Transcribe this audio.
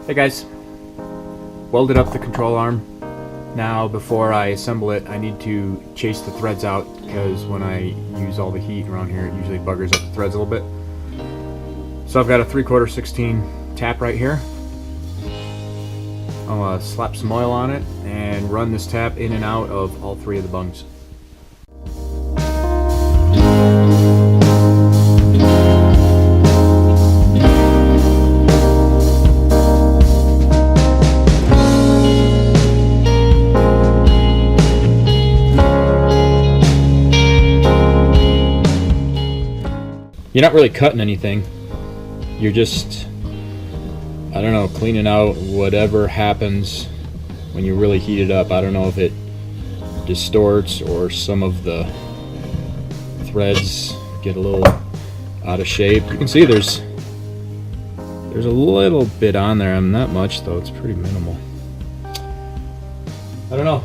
Hey guys, welded up the control arm. Now before I assemble it, I need to chase the threads out because when I use all the heat around here it usually buggers up the threads a little bit. So I've got a 3/4 16 tap right here. I'll slap some oil on it and run this tap in and out of all three of the bungs. You're not really cutting anything. You're just, I don't know, cleaning out whatever happens when you really heat it up. I don't know if it distorts or some of the threads get a little out of shape. You can see there's a little bit on there. Not much though, it's pretty minimal. I don't know.